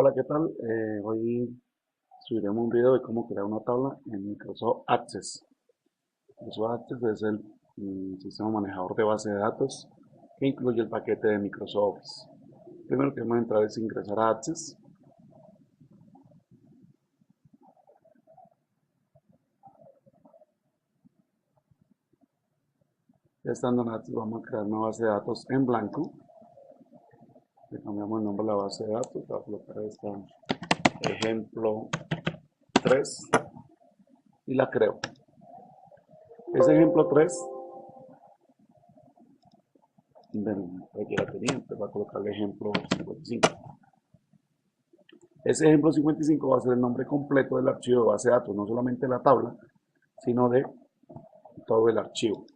Hola, ¿qué tal? Hoy subiremos un video de cómo crear una tabla en Microsoft Access. Microsoft Access es el sistema manejador de base de datos que incluye el paquete de Microsoft Office. Primero que vamos a entrar es ingresar a Access. Ya estando en Access vamos a crear una base de datos en blanco. Le cambiamos el nombre a la base de datos. Voy a colocar esta ejemplo 3 y la creo. Ese ejemplo 3 aquí la tenía, entonces voy a colocar el ejemplo 55. Ese ejemplo 55 va a ser el nombre completo del archivo de base de datos, no solamente de la tabla, sino de todo el archivo.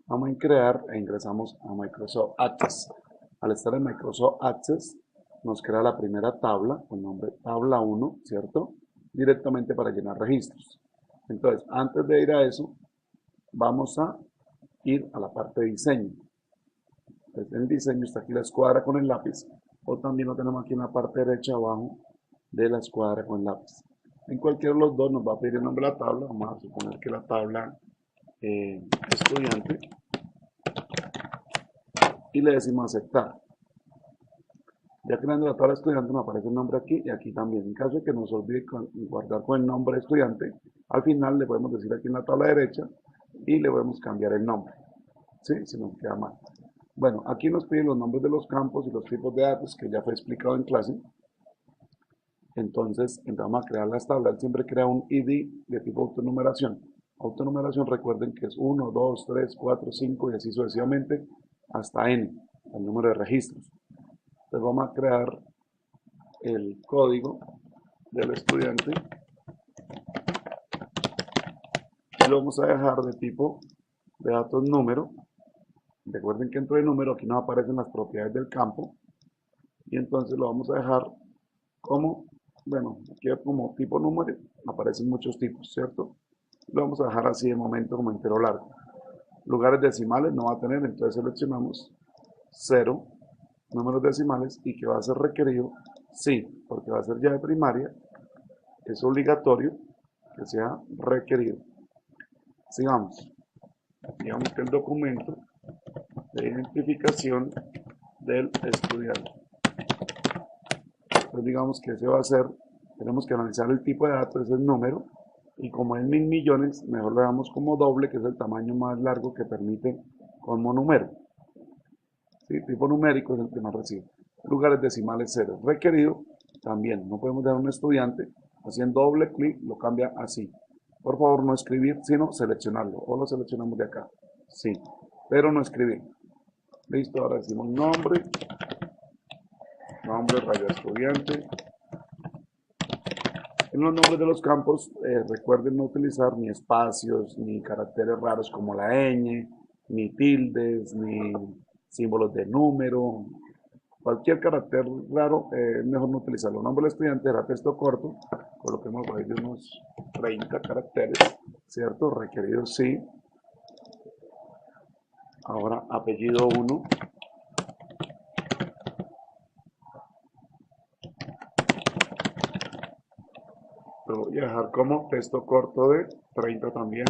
Vamos a crear e ingresamos a Microsoft Access. Al estar en Microsoft Access, nos crea la primera tabla, con nombre tabla 1, ¿cierto? Directamente para llenar registros. Entonces, antes de ir a eso, vamos a ir a la parte de diseño. Entonces, en diseño está aquí la escuadra con el lápiz, o también lo tenemos aquí en la parte derecha abajo de la escuadra con el lápiz. En cualquiera de los dos nos va a pedir el nombre de la tabla. Vamos a suponer que la tabla estudiante y le decimos aceptar. Ya creando la tabla estudiante me aparece el nombre aquí y aquí también. En caso de que nos olvide guardar con el nombre estudiante, al final le podemos decir aquí en la tabla derecha y le podemos cambiar el nombre. ¿Sí? Si nos queda mal. Bueno, aquí nos piden los nombres de los campos y los tipos de datos que ya fue explicado en clase. Entonces, vamos a crear las tablas. Siempre crea un ID de tipo autonumeración. Autonumeración, recuerden que es 1, 2, 3, 4, 5 y así sucesivamente hasta N, el número de registros. Entonces vamos a crear el código del estudiante y lo vamos a dejar de tipo de datos número. Recuerden que dentro de número aquí nos aparecen las propiedades del campo y entonces lo vamos a dejar como, bueno, aquí como tipo número, aparecen muchos tipos, ¿cierto? Lo vamos a dejar así de momento como entero largo. Lugares decimales no va a tener, entonces seleccionamos 0, números decimales, y que va a ser requerido, sí, porque va a ser ya de primaria, es obligatorio que sea requerido. Sigamos. Digamos que el documento de identificación del estudiante. Entonces digamos que ese va a ser, tenemos que analizar el tipo de datos, es el número, y como es 1000 millones, mejor le damos como doble, que es el tamaño más largo que permite como número. ¿Sí? Tipo numérico es el que más recibe. Lugares decimales 0. Requerido, también, no podemos dar a un estudiante, haciendo doble clic, lo cambia así. Por favor, no escribir, sino seleccionarlo, o lo seleccionamos de acá. Sí, pero no escribir. Listo, ahora decimos nombre, raya estudiante. En los nombres de los campos, recuerden no utilizar ni espacios, ni caracteres raros como la ñ, ni tildes, ni símbolos de número. Cualquier carácter raro es mejor no utilizarlo. Nombre del estudiante era texto corto, coloquemos por ahí de unos 30 caracteres, ¿cierto? Requerido sí. Ahora apellido 1. Lo voy a dejar como texto corto de 30 también.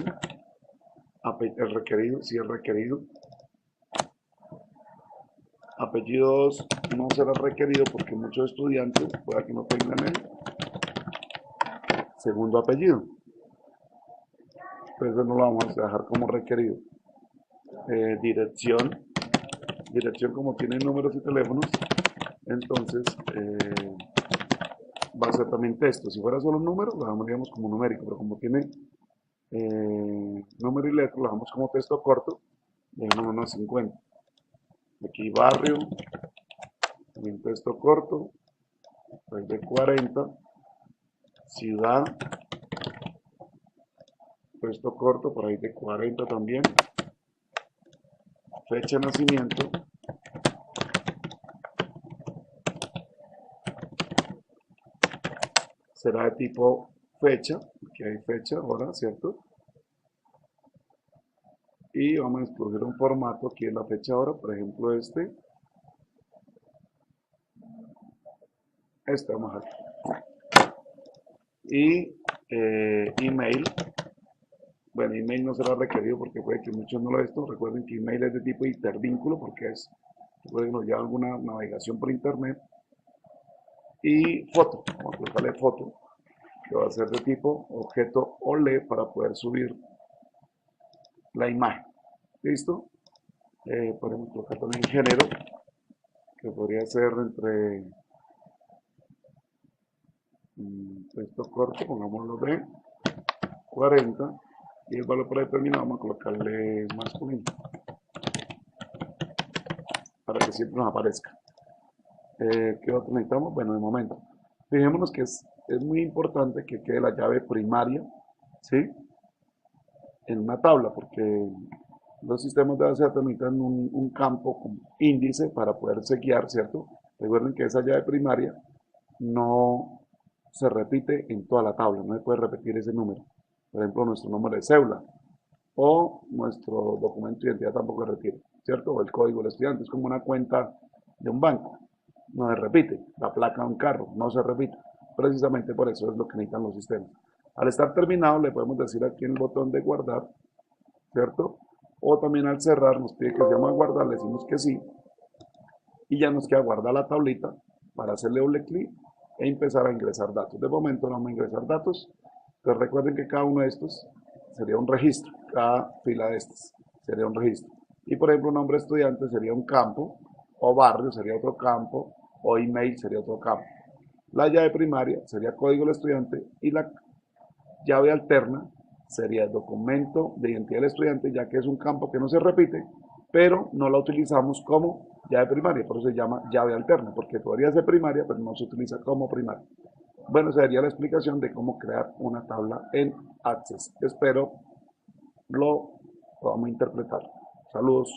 El requerido, sí es requerido. Apellidos no será requerido porque muchos estudiantes pueda que no tengan el segundo apellido. Entonces no lo vamos a dejar como requerido. Dirección. Dirección como tiene números y teléfonos, entonces va a ser también texto. Si fuera solo un número, lo dejamos como numérico, pero como tiene número y letra, lo dejamos como texto corto, dejamos unos 50. Aquí barrio, también texto corto, pues de 40. Ciudad, texto corto, por ahí de 40 también. Fecha de nacimiento, será de tipo fecha, aquí hay fecha, hora, ¿cierto? Y vamos a escoger un formato aquí en la fecha hora, por ejemplo este. Este vamos a dejar. Y email. Bueno, email no será requerido porque puede que muchos no lo esto. Recuerden que email es de tipo hipervínculo porque puede que nos lleve alguna navegación por internet. Y foto, vamos a colocarle foto, que va a ser de tipo objeto OLE para poder subir la imagen. ¿Listo? Podemos colocar también género, que podría ser entre texto corto, pongámoslo de 40, y el valor predeterminado vamos a colocarle masculino, para que siempre nos aparezca. ¿Qué otro necesitamos? Bueno, de momento, fijémonos que es muy importante que quede la llave primaria, ¿sí? En una tabla, porque los sistemas de base de datos necesitan un campo con índice para poderse guiar, ¿cierto? Recuerden que esa llave primaria no se repite en toda la tabla, no se puede repetir ese número. Por ejemplo, nuestro número de cédula o nuestro documento de identidad tampoco se repite, ¿cierto? O el código del estudiante, es como una cuenta de un banco, no se repite. La placa de un carro no se repite. Precisamente por eso es lo que necesitan los sistemas. Al estar terminado, le podemos decir aquí en el botón de guardar, ¿cierto? O también al cerrar nos pide que se llama guardar, le decimos que sí, y ya nos queda guardar la tablita para hacerle doble clic e empezar a ingresar datos. De momento no vamos a ingresar datos, pero recuerden que cada uno de estos sería un registro, cada fila de estas sería un registro. Y por ejemplo, nombre estudiante sería un campo, o barrio sería otro campo, o email sería otro campo. La llave primaria sería código del estudiante y la llave alterna sería el documento de identidad del estudiante, ya que es un campo que no se repite, pero no la utilizamos como llave primaria, por eso se llama llave alterna, porque podría ser primaria, pero no se utiliza como primaria. Bueno, esa sería la explicación de cómo crear una tabla en Access. Espero lo podamos interpretar. Saludos.